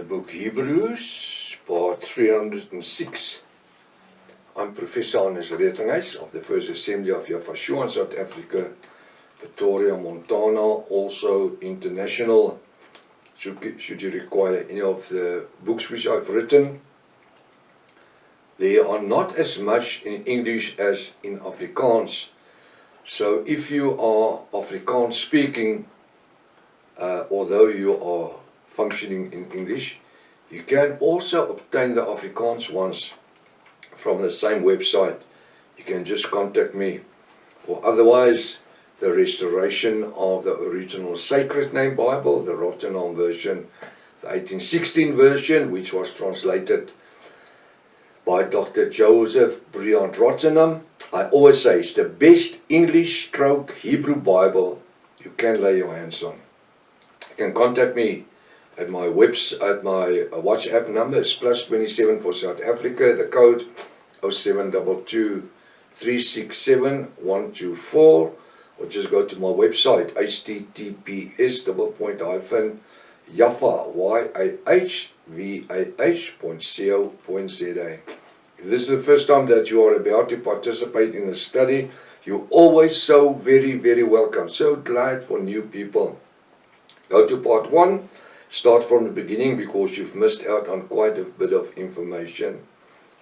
book Hebrews, part 306. I'm Professor Hannes Retinghuis of the First Assembly of Yafashua in South Africa, Pretoria, Montana, also international, should you require any of the books which I've written. They are not as much in English as in Afrikaans. So if you are Afrikaans speaking, although you are functioning in English, you can also obtain the Afrikaans ones from the same website. You can just contact me, or otherwise the restoration of the original Sacred Name Bible, the Rotterdam version, the 1816 version, which was translated by Dr. Joseph Briand Rotterdam. I always say it's the best English stroke Hebrew Bible you can lay your hands on. You can contact me at my WhatsApp number. It's +27 for South Africa. The code 0722 367 124, or just go to my website https://yahvah.co.za. If this is the first time that you are about to participate in a study, you're always so very welcome. So glad for new people. Go to part 1, start from the beginning, because you've missed out on quite a bit of information.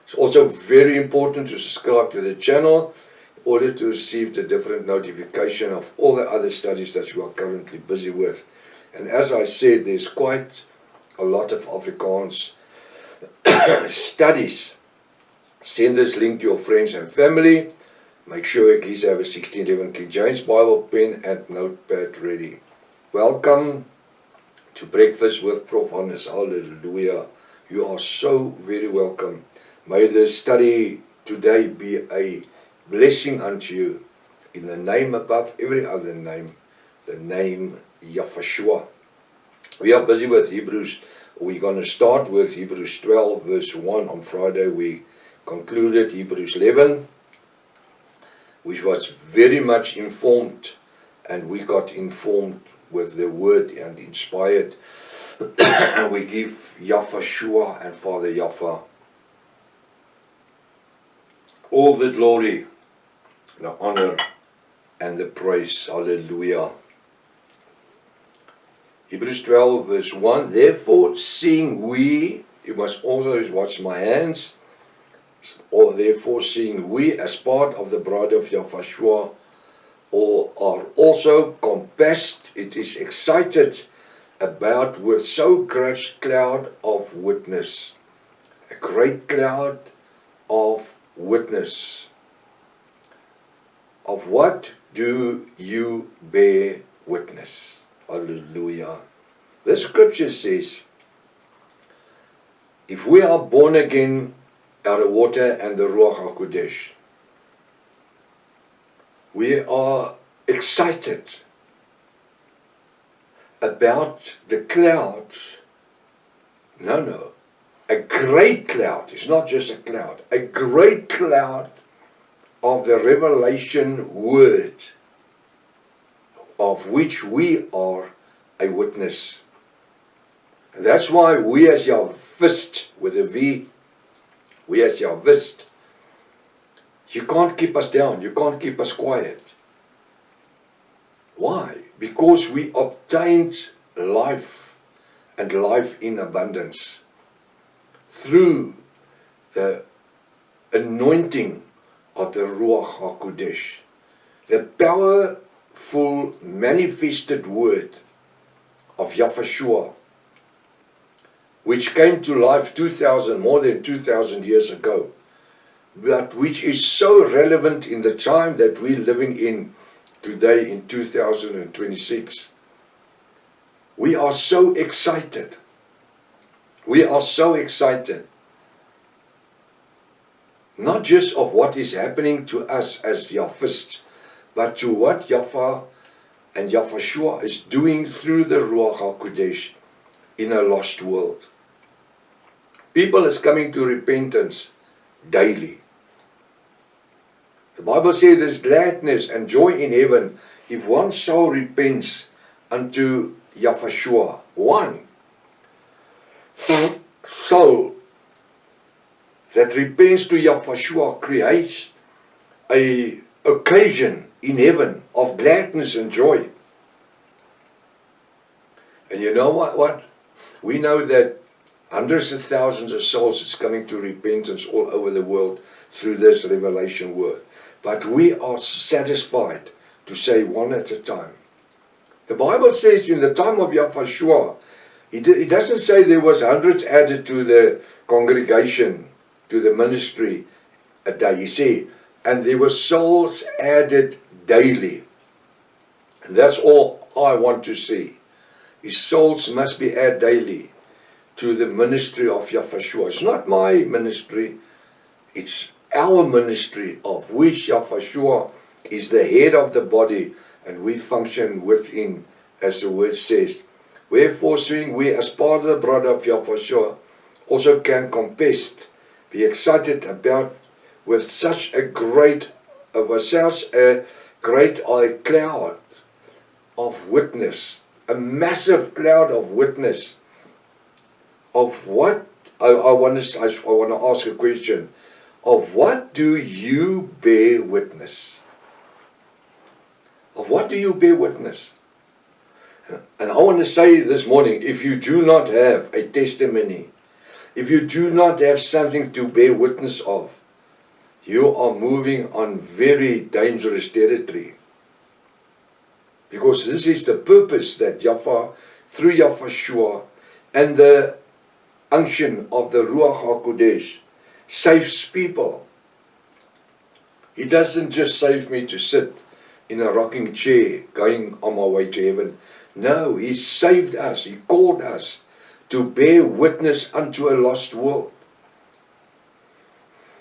It's also very important to subscribe to the channel in order to receive the different notification of all the other studies that you are currently busy with. And as I said, there's quite a lot of Afrikaans studies. Send this link to your friends and family. Make sure at least have a 1611 King James Bible pen and notepad ready. Welcome to Breakfast with Prof. Hannes. Hallelujah. You are so very welcome. May this study today be a blessing unto you. In the name above every other name, the name Yafashua. We are busy with Hebrews. We're going to start with Hebrews 12 verse 1. On Friday we concluded Hebrews 11, which was very much informed, and we got informed with the word and inspired. And we give Yafashua and Father Yafa all the glory, the honor, and the praise. Hallelujah. Hebrews 12 verse 1. Therefore, seeing we, you must also watch my hands, or therefore seeing we as part of the bride of Yafashua, or are also compassed, it is excited about with so great cloud of witness. A great cloud of witness. Of what do you bear witness? Hallelujah. The scripture says, if we are born again out of water and the Ruach HaKodesh, we are excited about the clouds. No. A great cloud. It's not just a cloud. A great cloud of the revelation word, of which we are a witness. And that's why we as Yahvist, with a V, we as Yahvist, you can't keep us down. You can't keep us quiet. Why? Because we obtained life, and life in abundance, through the anointing of the Ruach HaKodesh, the powerful manifested word of Yafashua, which came to life more than 2,000 years ago, but which is so relevant in the time that we're living in today in 2026. We are so excited. We are so excited. Not just of what is happening to us as Yahvist, but to what Yafa and Yafashua is doing through the Ruach HaKodesh in a lost world. People is coming to repentance daily. The Bible says there's gladness and joy in heaven if one soul repents unto Yafashua. One. soul that repents to Yahushua creates a occasion in heaven of gladness and joy. And you know what? We know that hundreds of thousands of souls is coming to repentance all over the world through this revelation word. But we are satisfied to say one at a time. The Bible says in the time of Yahushua, it doesn't say there was hundreds added to the congregation, to the ministry a day. You see, and there were souls added daily. And that's all I want to see. Is souls must be added daily to the ministry of Yahushua. It's not my ministry, it's our ministry, of which Yahushua is the head of the body, and we function within, as the word says. Wherefore, seeing we as part of the brother of Yahushua also can compassed, be excited about with such a great, cloud of witness, a massive cloud of witness of what, I want to ask a question, of what do you bear witness? Of what do you bear witness? And I want to say this morning, if you do not have a testimony, if you do not have something to bear witness of, you are moving on very dangerous territory. Because this is the purpose that through Yahushua and the unction of the Ruach HaKodesh saves people. He doesn't just save me to sit in a rocking chair going on my way to heaven. No, He saved us. He called us to bear witness unto a lost world.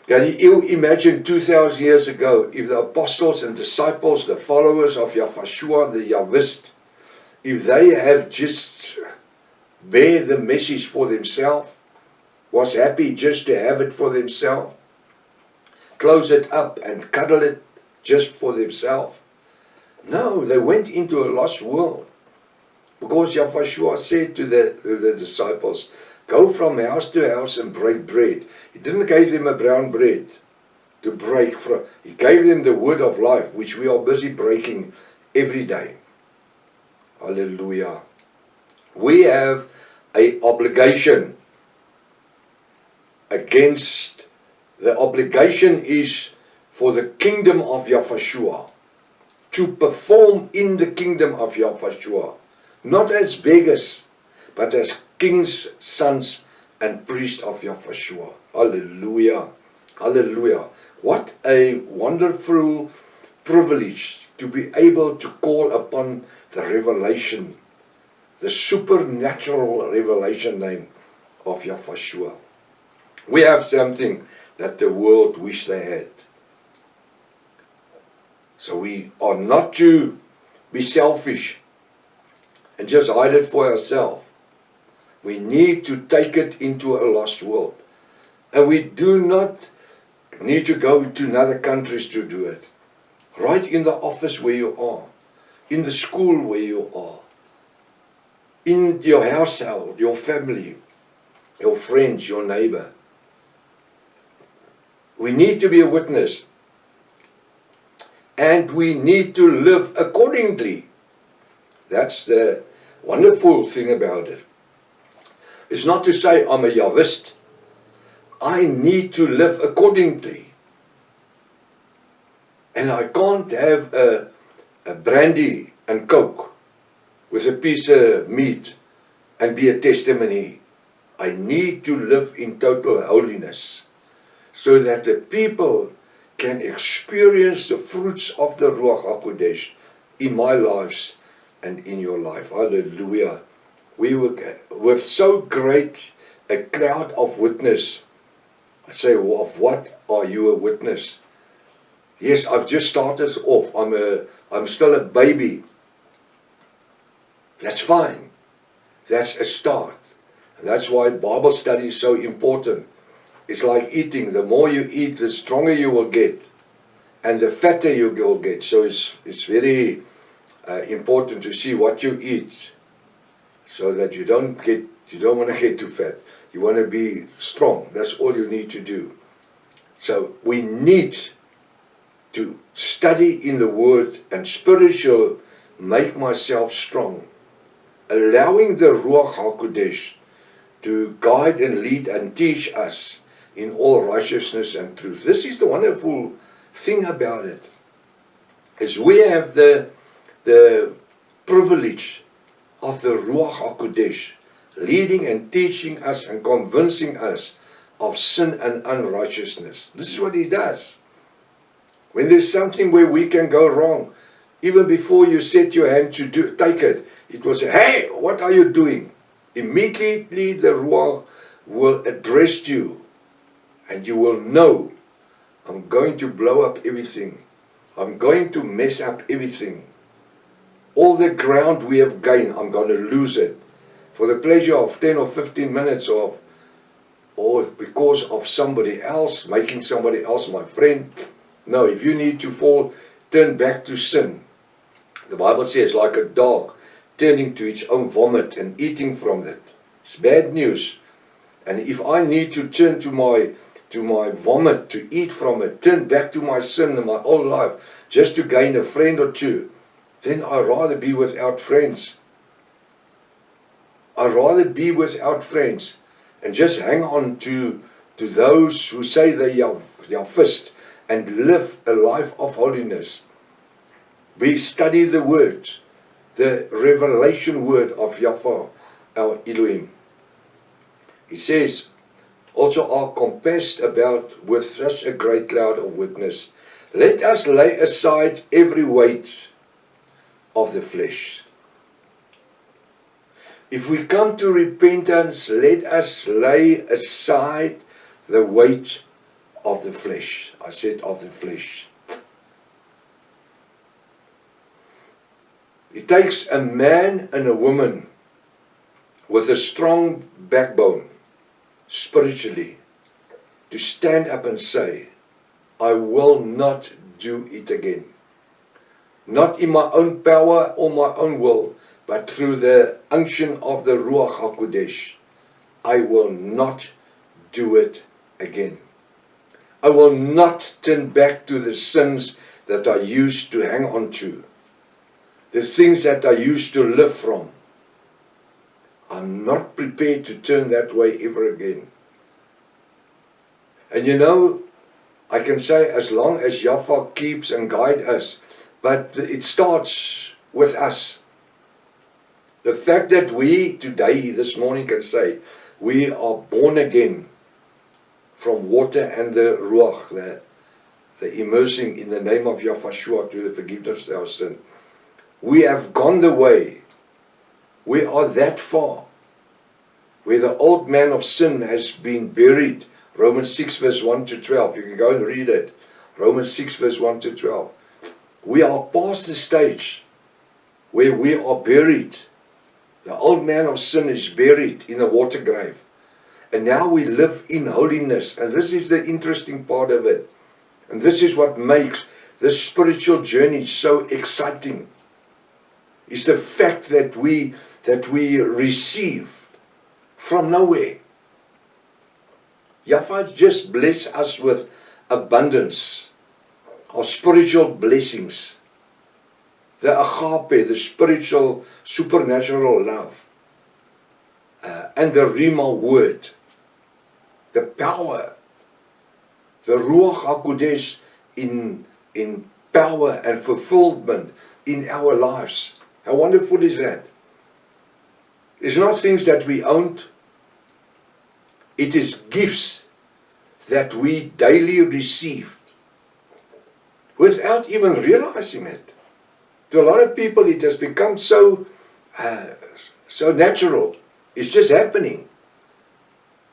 Can you imagine 2,000 years ago, if the apostles and disciples, the followers of Yahushua, the Yahwist, if they have just bear the message for themselves, was happy just to have it for themselves, close it up and cuddle it just for themselves? No, they went into a lost world. Because Yahushua said to the disciples, go from house to house and break bread. He didn't give them a brown bread to break from. He gave them the word of life, which we are busy breaking every day. Hallelujah. We have an obligation against, the obligation is for the kingdom of Yahushua, to perform in the kingdom of Yahushua, not as beggars, but as kings, sons, and priests of Yahushua. Hallelujah. Hallelujah. What a wonderful privilege to be able to call upon the revelation, the supernatural revelation name of Yahushua. We have something that the world wish they had. So we are not to be selfish and just hide it for ourselves. We need to take it into a lost world. And we do not need to go to other countries to do it. Right in the office where you are, in the school where you are, in your household, your family, your friends, your neighbor. We need to be a witness. And we need to live accordingly. That's the wonderful thing about it. It's not to say I'm a Yahwist. I need to live accordingly. And I can't have a brandy and coke with a piece of meat and be a testimony. I need to live in total holiness so that the people can experience the fruits of the Ruach HaKodesh in my lives and in your life. Hallelujah. We were with so great a cloud of witness. I say, of what are you a witness? Yes, I've just started off. I'm still a baby. That's fine. That's a start. And that's why Bible study is so important. It's like eating. The more you eat, the stronger you will get, and the fatter you will get. So it's very important to see what you eat. so that you don't want to get too fat. You want to be strong. That's all you need to do. So we need to study in the Word and spiritual, make myself strong. Allowing the Ruach HaKodesh to guide and lead and teach us in all righteousness and truth. This is the wonderful thing about it, is we have the privilege of the Ruach HaKodesh leading and teaching us and convincing us of sin and unrighteousness. This is what He does. When there's something where we can go wrong, even before you set your hand to take it, it will say, hey, what are you doing? Immediately the Ruach will address you, and you will know, I'm going to blow up everything. I'm going to mess up everything. All the ground we have gained, I'm going to lose it. For the pleasure of 10 or 15 minutes or because of somebody else, making somebody else my friend. No, if you need to fall, turn back to sin. The Bible says, like a dog turning to its own vomit and eating from it. It's bad news. And if I need to turn to my vomit, to eat from it, turn back to my sin in my old life, just to gain a friend or two, then I'd rather be without friends. I'd rather be without friends and just hang on to those who say they are fist and live a life of holiness. We study the Word, the revelation word of Yahweh, our Elohim. He says, also are compassed about with such a great cloud of witness. Let us lay aside every weight of the flesh. If we come to repentance, let us lay aside the weight of the flesh. I said of the flesh. It takes a man and a woman with a strong backbone, spiritually, to stand up and say, I will not do it again. Not in my own power or my own will, but through the unction of the Ruach HaKodesh, I will not do it again. I will not turn back to the sins that I used to hang on to, the things that I used to live from. I'm not prepared to turn that way ever again. And you know, I can say as long as Yahweh keeps and guides us, but it starts with us. The fact that we today, this morning, can say we are born again from water and the Ruach, the immersing in the name of Yahweh to the forgiveness of our sin. We have gone the way. We are that far, where the old man of sin has been buried. Romans 6 verse 1 to 12. You can go and read it. Romans 6 verse 1 to 12. We are past the stage where we are buried. The old man of sin is buried in a water grave. And now we live in holiness. And this is the interesting part of it. And this is what makes this spiritual journey so exciting. Is the fact that we receive from nowhere. Yahweh just bless us with abundance of spiritual blessings. The agape, the spiritual, supernatural love. And the Rima word. The power. The Ruach HaKodesh in power and fulfillment in our lives. How wonderful is that? It's not things that we own. It is gifts that we daily receive without even realizing it. To a lot of people it has become so natural. It's just happening.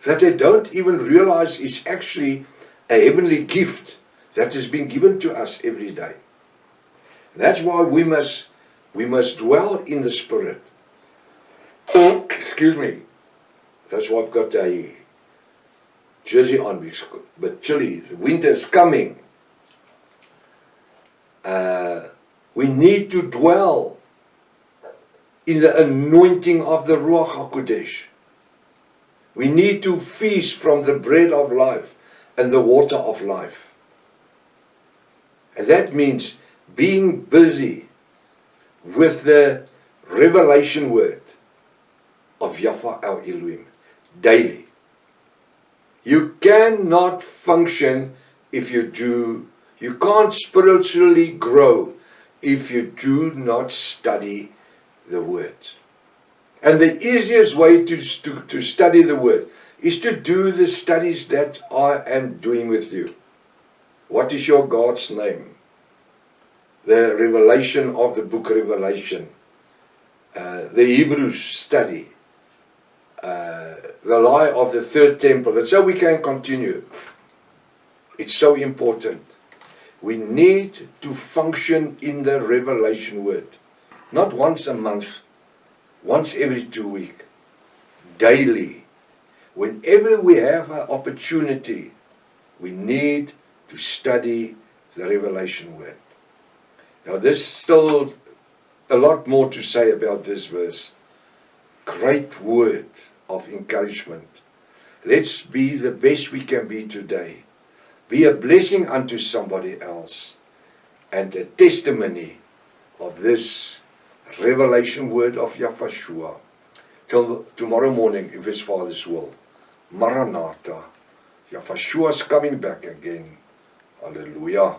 That they don't even realize it's actually a heavenly gift that has been given to us every day. That's why we must dwell in the Spirit. Excuse me. That's why I've got a jersey on. It's a bit chilly. The winter's coming. We need to dwell in the anointing of the Ruach HaKodesh. We need to feast from the bread of life and the water of life. And that means being busy with the revelation word of Yahweh our Elohim daily. You cannot function if you can't spiritually grow if you do not study the word. And the easiest way to study the word is to do the studies that I am doing with you. What is your God's name? The revelation of the book Revelation. The Hebrews study. The lie of the third temple. And so we can continue. It's so important. We need to function in the revelation word. Not once a month. Once every 2 weeks. Daily. Whenever we have an opportunity, we need to study the revelation word. Now there's still a lot more to say about this verse. Great word of encouragement. Let's be the best we can be today. Be a blessing unto somebody else. And a testimony of this revelation word of Yahweh. Till tomorrow morning, if His Father's will. Maranatha. Yahweh is coming back again. Hallelujah.